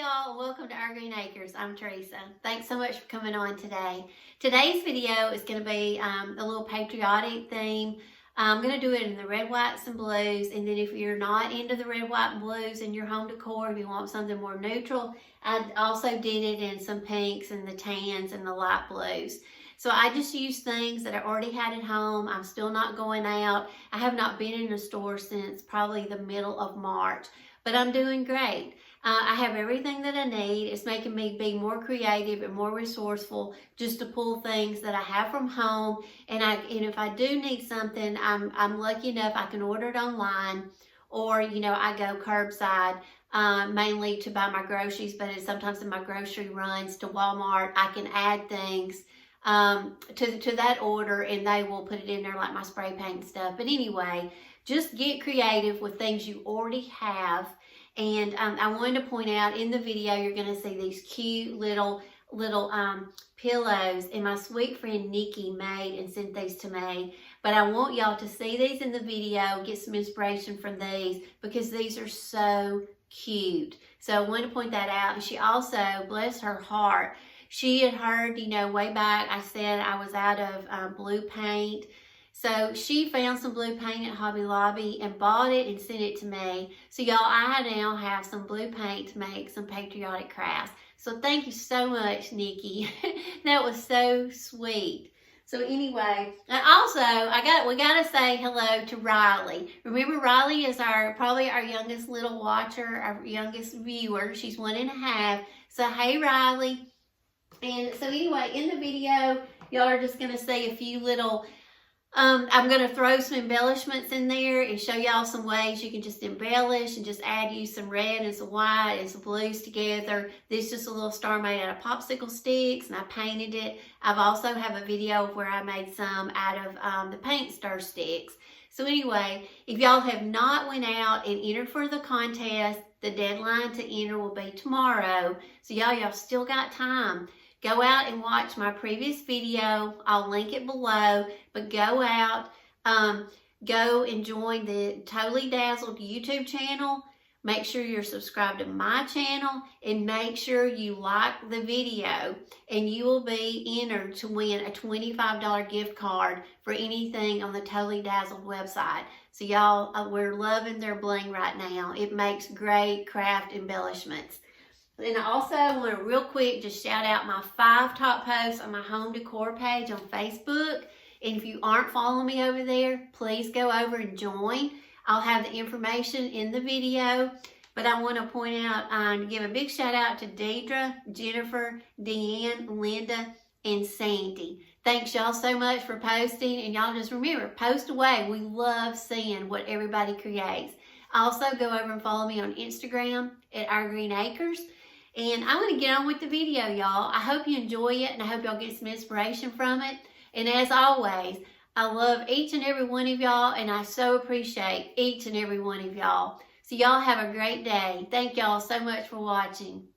y'all, and welcome to Our Green Acres. I'm Teresa. Thanks so much for coming on today. Today's video is going to be a little patriotic theme. I'm going to do it in the red, whites, and blues, and then if you're not into the red, white, and blues in your home decor, if you want something more neutral, I also did it in some pinks and the tans and the light blues. So I just used things that I already had at home. I'm still not going out. I have not been in a store since probably the middle of March, but I'm doing great. I have everything that I need. It's making me be more creative and more resourceful just to pull things that I have from home. And if I do need something, I'm lucky enough I can order it online, or I go curbside mainly to buy my groceries. But sometimes in my grocery runs to Walmart, I can add things to that order, and they will put it in there, like my spray paint and stuff. But anyway, just get creative with things you already have. And I wanted to point out in the video, you're going to see these cute little pillows, and my sweet friend Nikki made and sent these to me. But I want y'all to see these in the video, get some inspiration from these, because these are so cute. So I wanted to point that out. And she also, bless her heart, she had heard, way back, I said I was out of blue paint. So she found some blue paint at Hobby Lobby and bought it and sent it to me. So y'all, I now have some blue paint to make some patriotic crafts. So thank you so much, Nikki. That was so sweet. So anyway, and also we gotta say hello to Riley. Remember, Riley is probably our youngest little watcher, our youngest viewer. She's 1.5. So hey, Riley. And so anyway, in the video, y'all are just gonna see a few little. I'm going to throw some embellishments in there and show y'all some ways you can just embellish and just use some red and some white and some blues together. This is just a little star made out of popsicle sticks, and I painted it. I've also have a video where I made some out of the paint stir sticks. So anyway, if y'all have not went out and entered for the contest, the deadline to enter will be tomorrow. So y'all still got time. Go out and watch my previous video. I'll link it below. But go out, go and join the Totally Dazzled YouTube channel. Make sure you're subscribed to my channel, and make sure you like the video. And you will be entered to win a $25 gift card for anything on the Totally Dazzled website. So y'all, we're loving their bling right now. It makes great craft embellishments. And I also want to real quick just shout out my 5 top posts on my home decor page on Facebook. And if you aren't following me over there, please go over and join. I'll have the information in the video. But I want to point out and give a big shout out to Deidre, Jennifer, Deanne, Linda, and Sandy. Thanks y'all so much for posting. And y'all just remember, post away. We love seeing what everybody creates. Also, go over and follow me on Instagram at Our Green Acres. And I'm going to get on with the video, y'all. I hope you enjoy it, and I hope y'all get some inspiration from it. And as always, I love each and every one of y'all, and I so appreciate each and every one of y'all. So y'all have a great day. Thank y'all so much for watching.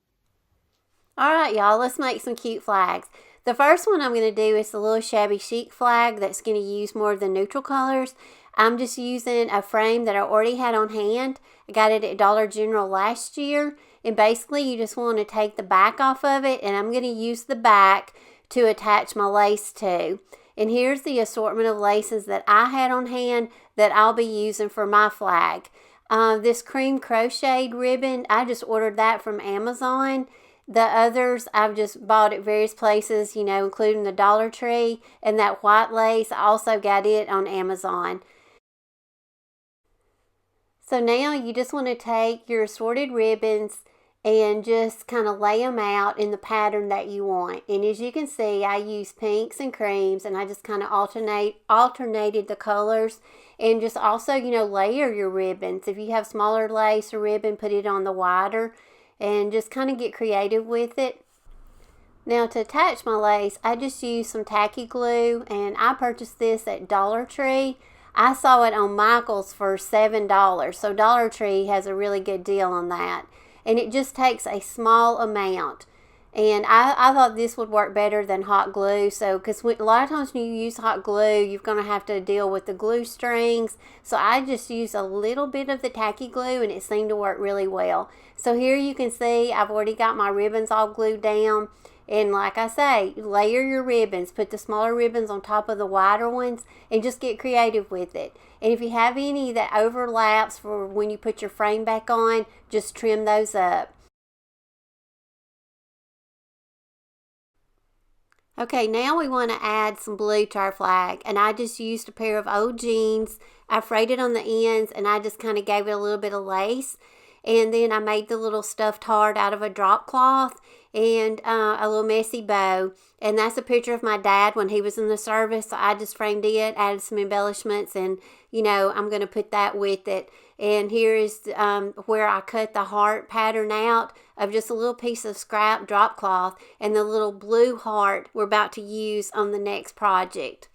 All right, y'all, let's make some cute flags. The first one I'm going to do is the little Shabby Chic flag that's going to use more of the neutral colors. I'm just using a frame that I already had on hand. I got it at Dollar General last year. And basically, you just want to take the back off of it, and I'm going to use the back to attach my lace to. And here's the assortment of laces that I had on hand that I'll be using for my flag. This cream crocheted ribbon, I just ordered that from Amazon. The others, I've just bought at various places, including the Dollar Tree. And that white lace, I also got it on Amazon. So now you just want to take your assorted ribbons and just kind of lay them out in the pattern that you want. And as you can see, I use pinks and creams, and I just kind of alternated the colors. And just also, layer your ribbons. If you have smaller lace or ribbon, put it on the wider, and just kind of get creative with it. Now to attach my lace, I just use some tacky glue, and I purchased this at Dollar Tree. I saw it on Michael's for $7, so Dollar Tree has a really good deal on that. And it just takes a small amount. And I thought this would work better than hot glue. So, because a lot of times when you use hot glue, you're going to have to deal with the glue strings. So I just used a little bit of the tacky glue and it seemed to work really well. So here you can see I've already got my ribbons all glued down. And like I say, layer your ribbons. Put the smaller ribbons on top of the wider ones and just get creative with it. And if you have any that overlaps for when you put your frame back on, just trim those up. Okay, now we want to add some blue to our flag, and I just used a pair of old jeans. I frayed it on the ends, and I just kind of gave it a little bit of lace, and then I made the little stuffed heart out of a drop cloth and a little messy bow, and that's a picture of my dad when he was in the service. So I just framed it, added some embellishments, and I'm going to put that with it. And here is where I cut the heart pattern out of just a little piece of scrap drop cloth, and the little blue heart we're about to use on the next project.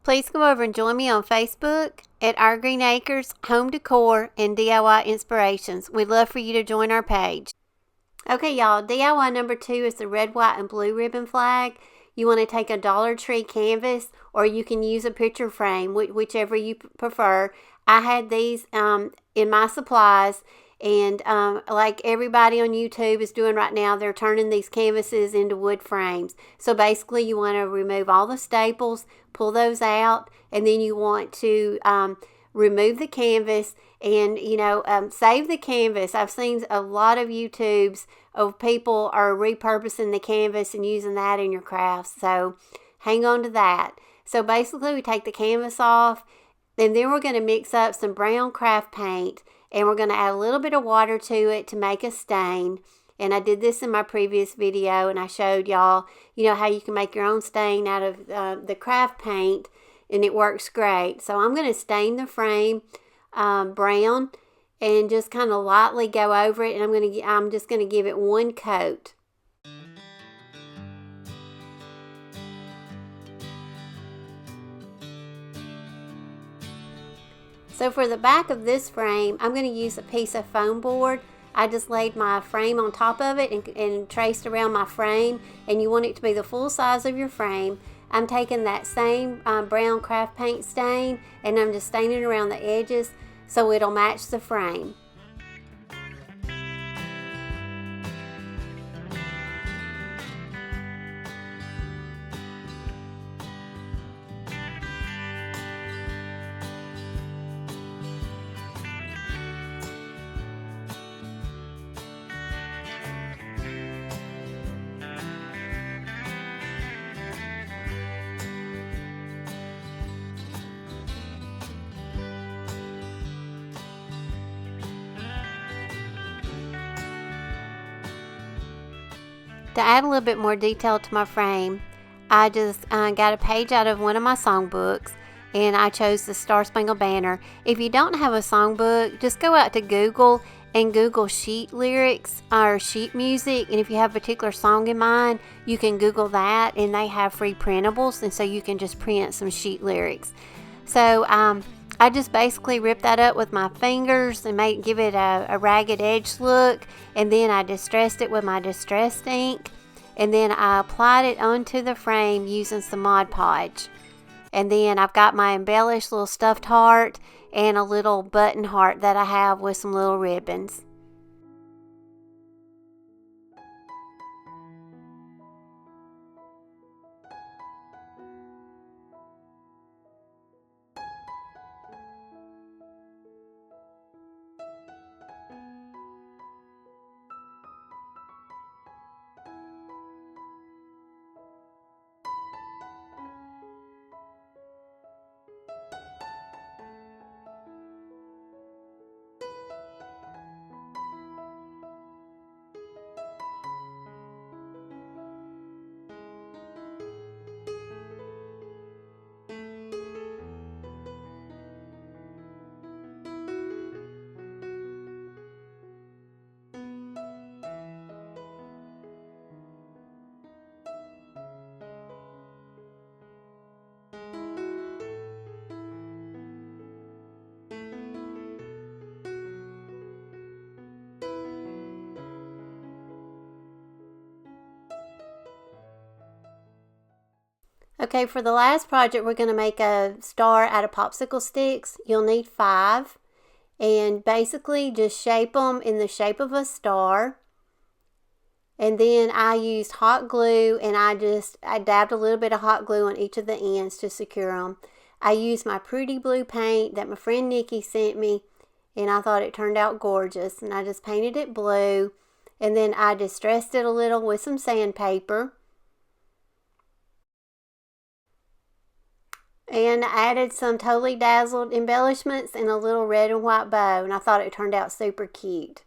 Please come over and join me on Facebook at Our Green Acres Home Decor and DIY Inspirations. We'd love for you to join our page. Okay, y'all, DIY number 2 is the red, white, and blue ribbon flag. You want to take a Dollar Tree canvas, or you can use a picture frame, whichever you prefer. I had these in my supplies, and like everybody on YouTube is doing right now, they're turning these canvases into wood frames. So basically, you want to remove all the staples, pull those out, and then you want to remove the canvas and save the canvas. I've seen a lot of YouTubes of people are repurposing the canvas and using that in your crafts, so hang on to that. So basically, we take the canvas off, and then we're going to mix up some brown craft paint, and we're going to add a little bit of water to it to make a stain. And I did this in my previous video, and I showed y'all how you can make your own stain out of the craft paint, and it works great. So I'm going to stain the frame brown and just kind of lightly go over it, and I'm just going to give it one coat. So for the back of this frame, I'm going to use a piece of foam board. I just laid my frame on top of it and traced around my frame, and you want it to be the full size of your frame. I'm taking that same brown craft paint stain, and I'm just staining around the edges so it'll match the frame. To add a little bit more detail to my frame, I just got a page out of one of my songbooks, and I chose the Star Spangled Banner. If you don't have a songbook, just go out to Google and Google sheet lyrics or sheet music, and if you have a particular song in mind, you can Google that, and they have free printables, and so you can just print some sheet lyrics. So I just basically ripped that up with my fingers and give it a ragged edge look, and then I distressed it with my distressed ink, and then I applied it onto the frame using some Mod Podge. And then I've got my embellished little stuffed heart and a little button heart that I have with some little ribbons. Okay, for the last project, we're going to make a star out of popsicle sticks. You'll need 5. And basically just shape them in the shape of a star. And then I used hot glue, and I dabbed a little bit of hot glue on each of the ends to secure them. I used my pretty blue paint that my friend Nikki sent me, and I thought it turned out gorgeous. And I just painted it blue, and then I distressed it a little with some sandpaper. And I added some Totally Dazzled embellishments and a little red and white bow, and I thought it turned out super cute.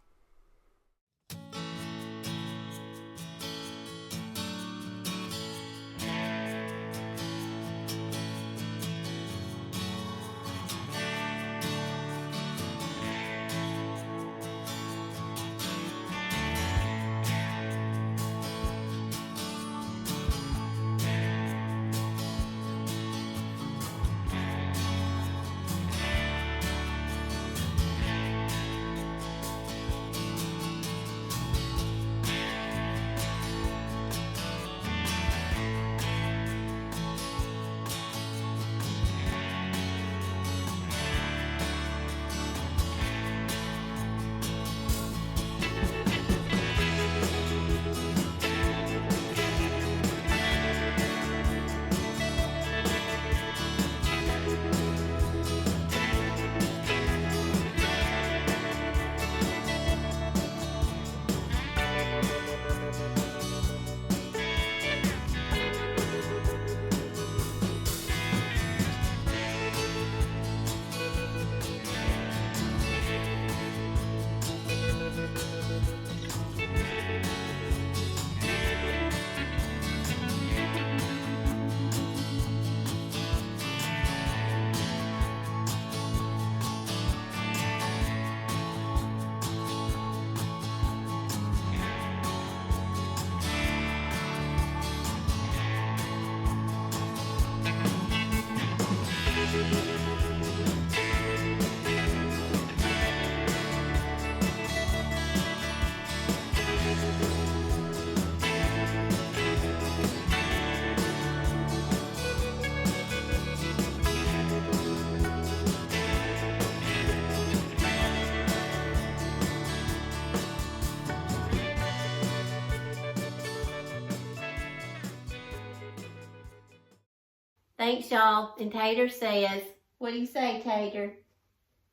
Thanks, y'all. And Tater says, what do you say, Tater?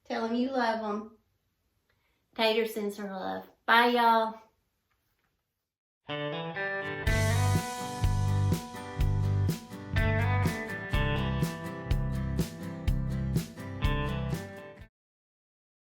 Tell them you love them. Tater sends her love. Bye, y'all.